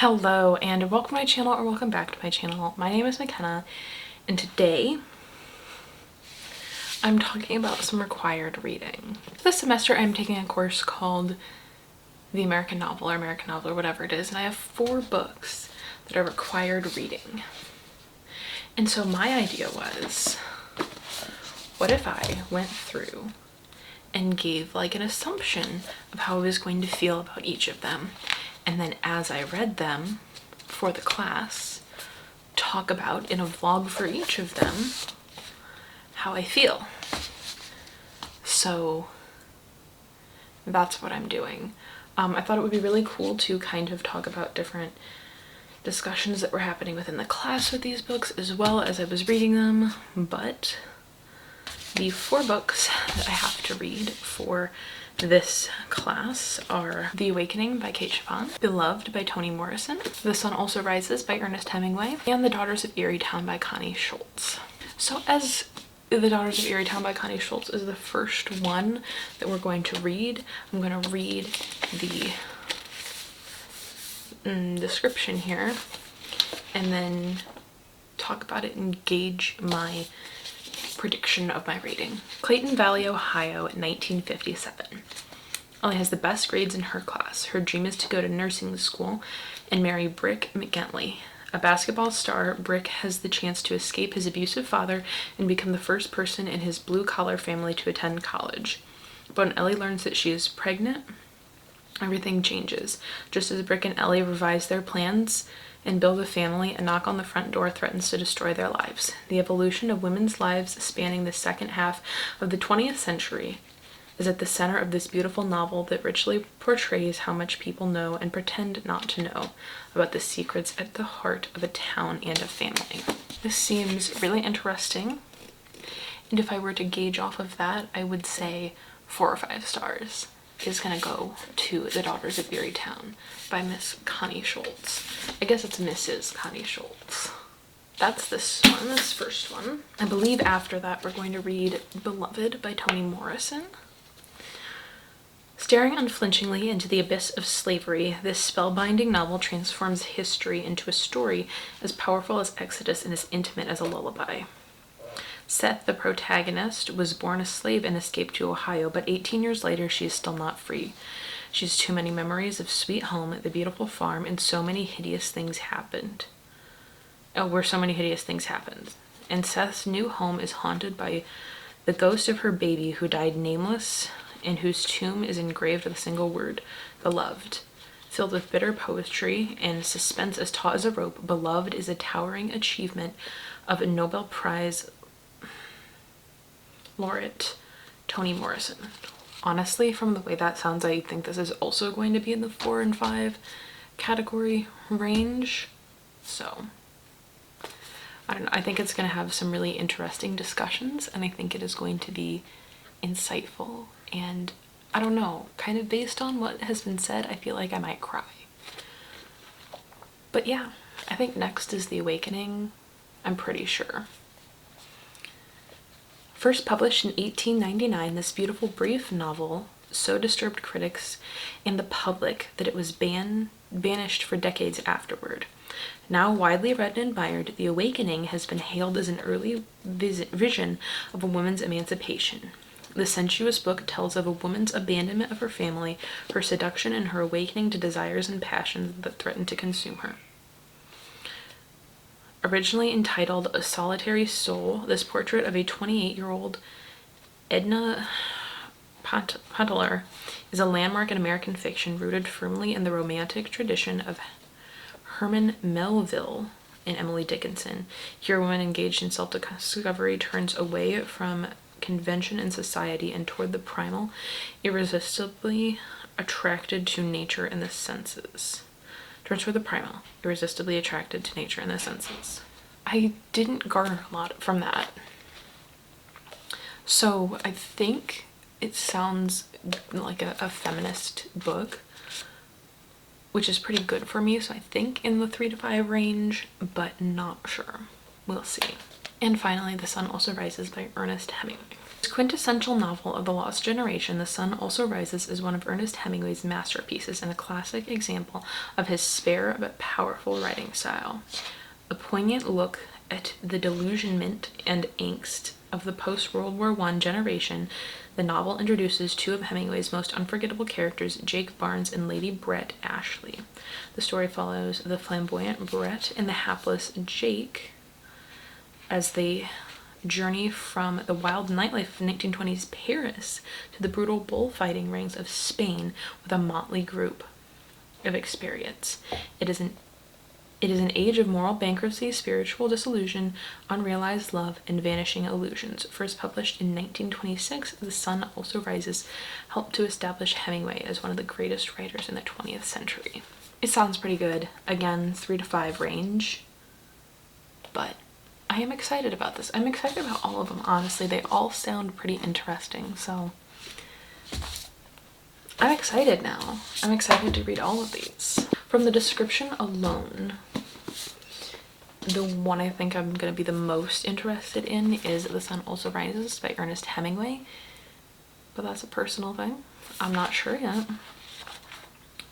Hello and welcome to my channel, or welcome back to my channel. My name is McKenna and today I'm talking about some required reading. This semester I'm taking a course called the American Novel or whatever it is, and I have 4 books that are required reading. And so my idea was, what if I went through and gave like an assumption of how I was going to feel about each of them, and then as I read them for the class, talk about in a vlog for each of them how I feel. So that's what I'm doing. I thought it would be really cool to kind of talk about different discussions that were happening within the class with these books as well as I was reading them, but the 4 books that I have to read for this class are The Awakening by Kate Chopin, Beloved by Toni Morrison, The Sun Also Rises by Ernest Hemingway, and The Daughters of Erie-Town by Connie Schultz. So as The Daughters of Erie-Town by Connie Schultz is the first one that we're going to read, I'm going to read the description here and then talk about it and gauge my prediction of my rating. Clayton Valley, Ohio, 1957. Ellie has the best grades in her class. Her dream is to go to nursing school and marry Brick McGintley. A basketball star, Brick has the chance to escape his abusive father and become the first person in his blue-collar family to attend college. But when Ellie learns that she is pregnant, everything changes. Just as Brick and Ellie revise their plans and build a family, a knock on the front door threatens to destroy their lives. The evolution of women's lives spanning the second half of the 20th century is at the center of this beautiful novel that richly portrays how much people know and pretend not to know about the secrets at the heart of a town and a family. This seems really interesting, and if I were to gauge off of that, I would say 4 or 5 stars is gonna go to The Daughters of Erie-Town by Miss Connie Schultz. I guess it's Mrs. Connie Schultz. That's this one, this first one. I believe after that we're going to read Beloved by Toni Morrison. Staring unflinchingly into the abyss of slavery, this spellbinding novel transforms history into a story as powerful as Exodus and as intimate as a lullaby. Seth, the protagonist, was born a slave and escaped to Ohio, but 18 years later she is still not free. She has too many memories of sweet home, the beautiful farm, and so many hideous things happened. Where so many hideous things happened. And Seth's new home is haunted by the ghost of her baby who died nameless and whose tomb is engraved with a single word, beloved. Filled with bitter poetry and suspense as taut as a rope, Beloved is a towering achievement of a Nobel Prize laureate Toni Morrison. Honestly, from the way that sounds, I think this is also going to be in the 4 and 5 category range. So I don't know, I think it's going to have some really interesting discussions, and I think it is going to be insightful, and I don't know, kind of based on what has been said, I feel like I might cry. But yeah, I think next is The Awakening, I'm pretty sure. First published in 1899, this beautiful brief novel so disturbed critics and the public that it was banished for decades afterward. Now widely read and admired, The Awakening has been hailed as an early vision of a woman's emancipation. The sensuous book tells of a woman's abandonment of her family, her seduction, and her awakening to desires and passions that threaten to consume her. Originally entitled A Solitary Soul, this portrait of a 28-year-old Edna Pontler is a landmark in American fiction rooted firmly in the romantic tradition of Herman Melville and Emily Dickinson. Here, a woman engaged in self-discovery turns away from convention and society and toward the primal, irresistibly attracted to nature and the senses. Irresistibly attracted to nature and the senses. I didn't garner a lot from that. So I think it sounds like a feminist book, which is pretty good for me. So I think in the 3 to 5 range, but not sure. We'll see. And finally, The Sun Also Rises by Ernest Hemingway. This quintessential novel of the lost generation, The Sun Also Rises, is one of Ernest Hemingway's masterpieces and a classic example of his spare but powerful writing style. A poignant look at the delusionment and angst of the post-World War I generation, the novel introduces two of Hemingway's most unforgettable characters, Jake Barnes and Lady Brett Ashley. The story follows the flamboyant Brett and the hapless Jake as they journey from the wild nightlife of 1920s Paris to the brutal bullfighting rings of Spain with a motley group of experience. It is an age of moral bankruptcy, spiritual disillusion, unrealized love, and vanishing illusions. First published in 1926, The Sun Also Rises helped to establish Hemingway as one of the greatest writers in the 20th century. It sounds pretty good. Again, 3 to 5 range, but I am excited about this. I'm excited about all of them, honestly. They all sound pretty interesting, so I'm excited now. I'm excited to read all of these. From the description alone, the one I think I'm going to be the most interested in is The Sun Also Rises by Ernest Hemingway, but that's a personal thing. I'm not sure yet.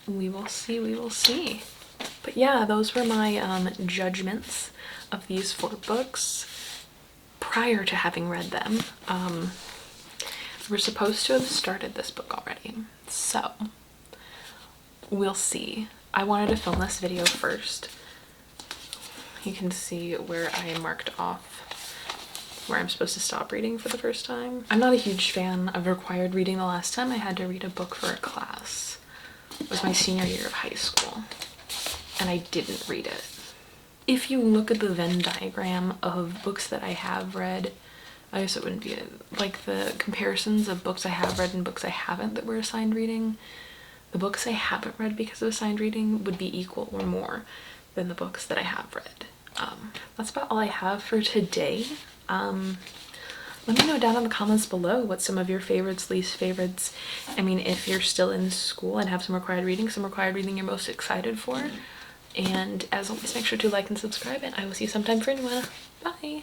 We will see, we will see. But yeah, those were my judgments of these 4 books prior to having read them. We're supposed to have started this book already, so we'll see. I wanted to film this video first. You can see where I marked off where I'm supposed to stop reading for the first time. I'm not a huge fan of required reading. The last time I had to read a book for a class was my senior year of high school, and I didn't read it. If you look at the Venn diagram of books that I have read, I guess it wouldn't be like the comparisons of books I have read and books I haven't that were assigned reading. The books I haven't read because of assigned reading would be equal or more than the books that I have read. That's about all I have for today. Let me know down in the comments below what some of your favorites, least favorites. I mean, if you're still in school and have some required reading you're most excited for. And as always, make sure to like and subscribe, and I will see you sometime for a new one. Bye!